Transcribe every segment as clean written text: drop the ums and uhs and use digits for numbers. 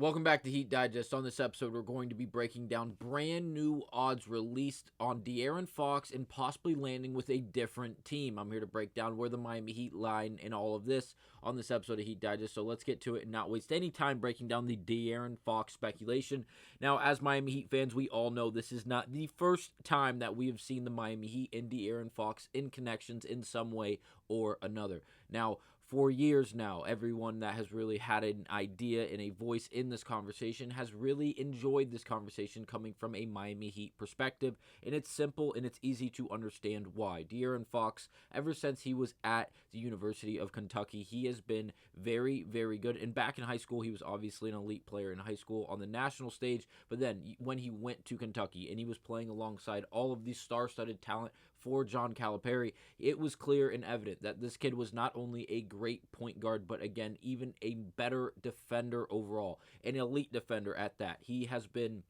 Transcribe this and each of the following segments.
Welcome back to Heat Digest. On this episode, we're going to be breaking down brand new odds released on De'Aaron Fox and possibly landing with a different team. I'm here to break down where the Miami Heat line and all of this on this episode of Heat Digest. So let's get to it and not waste any time breaking down the De'Aaron Fox speculation. Now, as Miami Heat fans, we all know this is not the first time that we have seen the Miami Heat and De'Aaron Fox in connections in some way or another. Now, for years now, everyone that has really had an idea and a voice in this conversation has really enjoyed this conversation coming from a Miami Heat perspective, and it's simple and it's easy to understand why. De'Aaron Fox, ever since he was at the University of Kentucky, he has been very, very good, and back in high school, he was obviously an elite player in high school on the national stage, but then when he went to Kentucky and he was playing alongside all of these star-studded talent for John Calipari, it was clear and evident that this kid was not only a great point guard, but again, even a better defender overall, an elite defender at that. He has been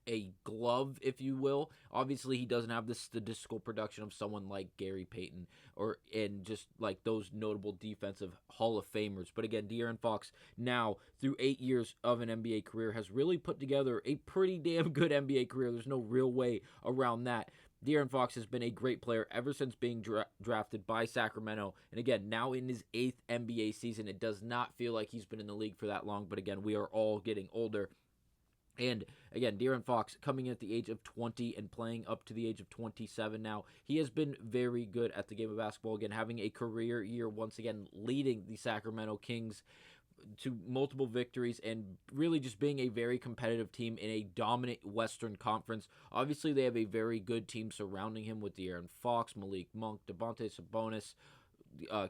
a glove, if you will. Obviously, he doesn't have the statistical production of someone like Gary Payton or in just like those notable defensive Hall of Famers. But again, De'Aaron Fox now, through 8 years of an NBA career, has really put together a pretty damn good NBA career. There's no real way around that. De'Aaron Fox has been a great player ever since being drafted by Sacramento. And again, now in his 8th NBA season, it does not feel like he's been in the league for that long. But again, we are all getting older. And again, De'Aaron Fox coming in at the age of 20 and playing up to the age of 27 now. He has been very good at the game of basketball. Again, having a career year once again, leading the Sacramento Kings to multiple victories and really just being a very competitive team in a dominant Western Conference. Obviously, they have a very good team surrounding him with De'Aaron Fox, Malik Monk, Domantas Sabonis,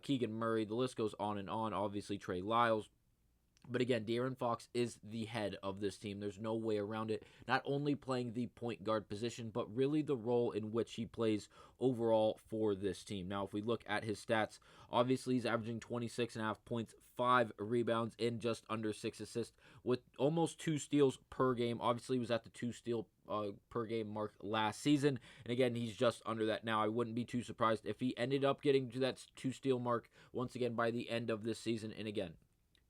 Keegan Murray. The list goes on and on. Obviously, Trey Lyles. But again, De'Aaron Fox is the head of this team. There's no way around it. Not only playing the point guard position, but really the role in which he plays overall for this team. Now, if we look at his stats, obviously he's averaging 26.5 points, 5 rebounds, and just under 6 assists with almost 2 steals per game. Obviously, he was at the 2 steal per game mark last season. And again, he's just under that now. I wouldn't be too surprised if he ended up getting to that 2 steal mark once again by the end of this season. And again,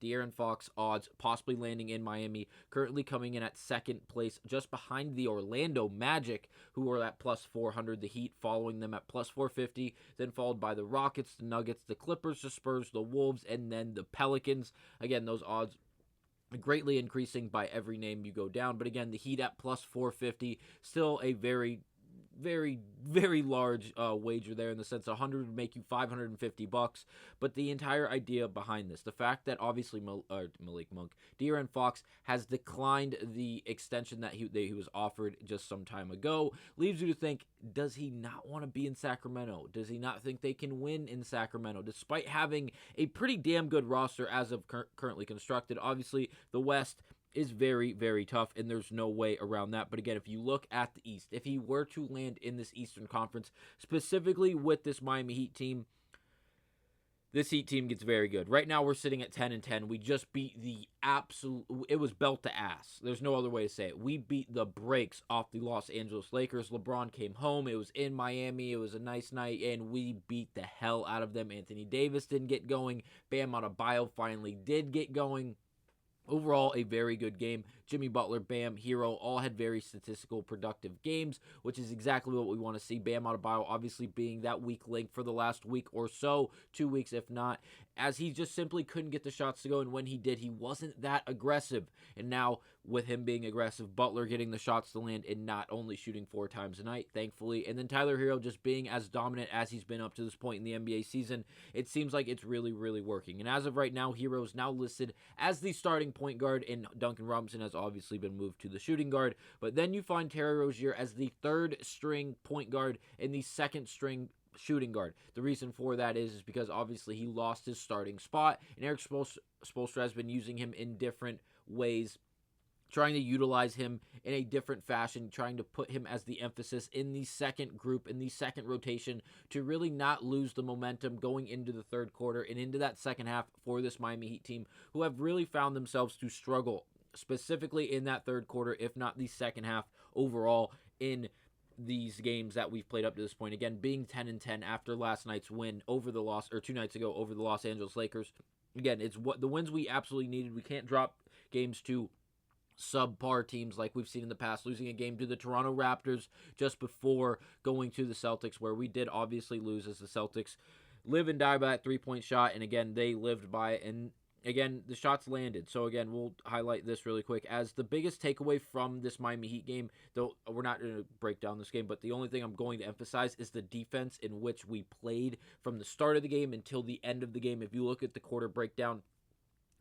De'Aaron Fox odds possibly landing in Miami, currently coming in at second place, just behind the Orlando Magic, who are at plus 400, the Heat following them at plus 450, then followed by the Rockets, the Nuggets, the Clippers, the Spurs, the Wolves, and then the Pelicans. Again, those odds greatly increasing by every name you go down, but again, the Heat at plus 450, still a very large wager there, in the sense 100 would make you $550. But the entire idea behind this, the fact that obviously Malik Monk, De'Aaron Fox has declined the extension that he was offered just some time ago, leaves you to think, does he not want to be in Sacramento? Does he not think they can win in Sacramento, despite having a pretty damn good roster as of currently constructed? Obviously, the West is very, very tough, and there's no way around that. But again, if you look at the East, if he were to land in this Eastern Conference, specifically with this Miami Heat team, this Heat team gets very good. Right now, we're sitting at 10-10. We just beat the absolute, it was belt to ass. There's no other way to say it. We beat the brakes off the Los Angeles Lakers. LeBron came home. It was in Miami. It was a nice night, and we beat the hell out of them. Anthony Davis didn't get going. Bam Adebayo finally did get going. Overall, a very good game. Jimmy Butler, Bam, Hero, all had very statistical, productive games, which is exactly what we want to see. Bam Adebayo obviously being that weak link for the last week or so, 2 weeks if not, as he just simply couldn't get the shots to go, and when he did, he wasn't that aggressive. And now, with him being aggressive, Butler getting the shots to land and not only shooting 4 times a night, thankfully, and then Tyler Hero just being as dominant as he's been up to this point in the NBA season, it seems like it's really, really working. And as of right now, Hero is now listed as the starting point guard, and Duncan Robinson has obviously been moved to the shooting guard. But then you find Terry Rozier as the 3rd string point guard and the 2nd string shooting guard. The reason for that is because obviously he lost his starting spot, and Eric Spoelstra has been using him in different ways, trying to utilize him in a different fashion, trying to put him as the emphasis in the second group, in the second rotation, to really not lose the momentum going into the third quarter and into that second half for this Miami Heat team, who have really found themselves to struggle, specifically in that third quarter, if not the second half overall in these games that we've played up to this point. Again, being 10-10 after last night's win over the 2 nights ago over the Los Angeles Lakers. Again, it's what the wins we absolutely needed. We can't games to subpar teams like we've seen in the past, losing a game to the Toronto Raptors just before going to the Celtics, where we did obviously lose, as the Celtics live and die by that three-point shot, and again, they lived by it, and again, the shots landed. So again, we'll highlight this really quick as the biggest takeaway from this Miami Heat game, though we're not going to break down this game, but the only thing I'm going to emphasize is the defense in which we played from the start of the game until the end of the game. If you look at the quarter breakdown,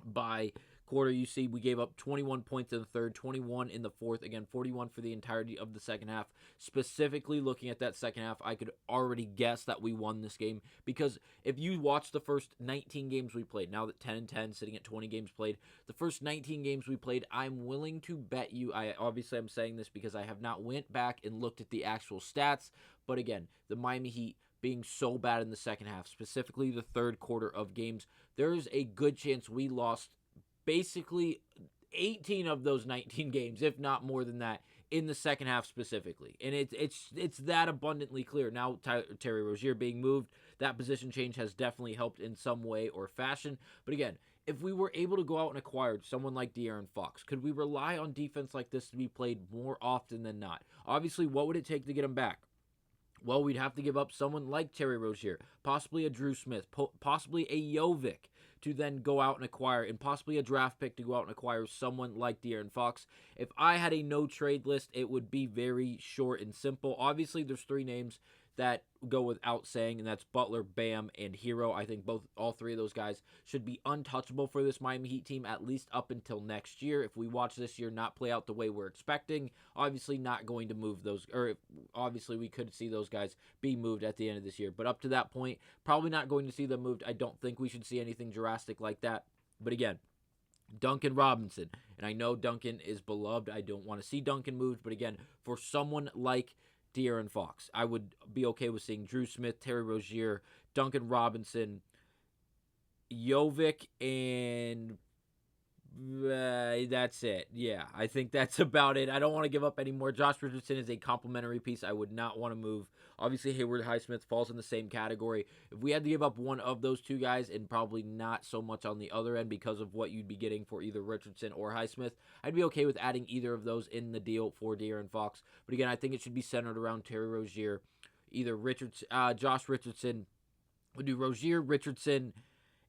by quarter, you see we gave up 21 points in the third, 21 in the fourth, again 41 for the entirety of the second half. Specifically looking at that second half, I could already guess that we won this game, because if you watch the first 19 games we played, now that 10-10, sitting at 20 games played, the first 19 games we played, I'm willing to bet you, I'm saying this because I have not went back and looked at the actual stats, but again, the Miami Heat being so bad in the second half, specifically the third quarter of games, there's a good chance we lost basically 18 of those 19 games, if not more than that, in the second half specifically. And it's that abundantly clear. Now, Terry Rozier being moved, that position change has definitely helped in some way or fashion. But again, if we were able to go out and acquire someone like De'Aaron Fox, could we rely on defense like this to be played more often than not? Obviously, what would it take to get him back? Well, we'd have to give up someone like Terry Rozier, possibly a Drew Smith, possibly a Jovic to then go out and acquire, and possibly a draft pick to go out and acquire someone like De'Aaron Fox. If I had a no-trade list, it would be very short and simple. Obviously, there's three names that go without saying, and that's Butler, Bam, and Hero. I think all three of those guys should be untouchable for this Miami Heat team, at least up until next year. If we watch this year not play out the way we're expecting, obviously not going to move those, or obviously we could see those guys be moved at the end of this year. But up to that point, probably not going to see them moved. I don't think we should see anything drastic like that. But again, Duncan Robinson, and I know Duncan is beloved. I don't want to see Duncan moved, but again, for someone like De'Aaron Fox, I would be okay with seeing Drew Smith, Terry Rozier, Duncan Robinson, Jovic, and that's it. Yeah, I think that's about it. I don't want to give up any more. Josh Richardson is a complimentary piece I would not want to move. Obviously, Hayward Highsmith falls in the same category. If we had to give up one of those two guys, and probably not so much on the other end because of what you'd be getting for either Richardson or Highsmith, I'd be okay with adding either of those in the deal for De'Aaron Fox. But again, I think it should be centered around Terry Rozier, either Josh Richardson. We'll do Rozier, Richardson,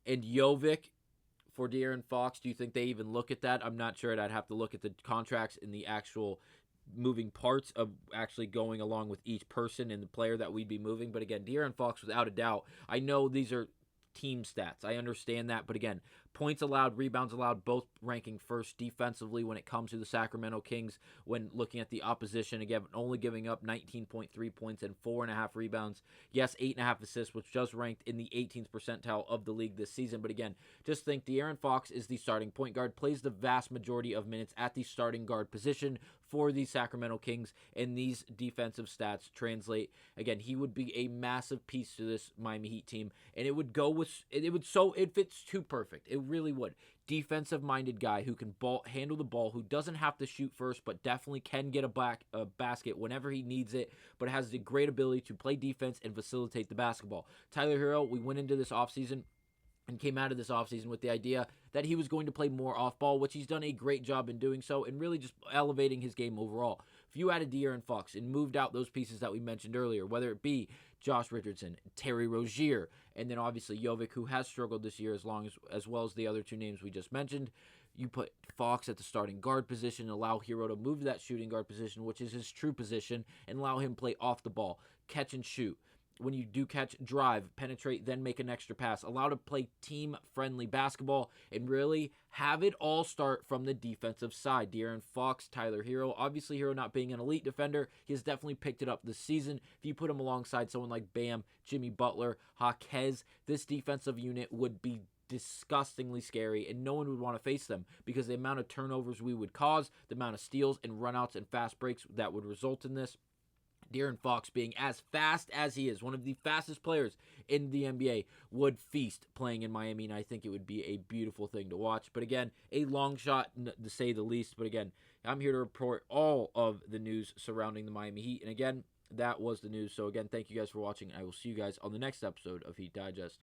and Jovic for De'Aaron Fox. Do you think they even look at that? I'm not sure. I'd have to look at the contracts and the actual moving parts of actually going along with each person and the player that we'd be moving. But again, De'Aaron Fox, without a doubt, I know these are team stats. I understand that. But again, points allowed, rebounds allowed, both ranking first defensively when it comes to the Sacramento Kings when looking at the opposition. Again, only giving up 19.3 points and 4.5 rebounds. Yes, 8.5 assists, which just ranked in the 18th percentile of the league this season. But again, just think De'Aaron Fox is the starting point guard, plays the vast majority of minutes at the starting guard position for the Sacramento Kings, and these defensive stats translate. Again, he would be a massive piece to this Miami Heat team, and it fits too perfect. It really would. Defensive-minded guy who can handle the ball, who doesn't have to shoot first, but definitely can get a basket whenever he needs it, but has the great ability to play defense and facilitate the basketball. Tyler Hero, we went into this offseason and came out of this offseason with the idea that he was going to play more off-ball, which he's done a great job in doing so, and really just elevating his game overall. If you added De'Aaron Fox and moved out those pieces that we mentioned earlier, whether it be Josh Richardson, Terry Rozier, and then obviously Jovic, who has struggled this year as well as the other two names we just mentioned, you put Fox at the starting guard position, allow Hero to move to that shooting guard position, which is his true position, and allow him to play off the ball, catch and shoot. When you do catch, drive, penetrate, then make an extra pass. Allow to play team-friendly basketball and really have it all start from the defensive side. De'Aaron Fox, Tyler Hero. Obviously, Hero not being an elite defender, he has definitely picked it up this season. If you put him alongside someone like Bam, Jimmy Butler, Jaquez, this defensive unit would be disgustingly scary, and no one would want to face them because the amount of turnovers we would cause, the amount of steals and runouts and fast breaks that would result in this. De'Aaron Fox, being as fast as he is, one of the fastest players in the NBA, would feast playing in Miami, and I think it would be a beautiful thing to watch. But again, a long shot to say the least. But again, I'm here to report all of the news surrounding the Miami Heat. And again, that was the news. So again, thank you guys for watching. I will see you guys on the next episode of Heat Digest.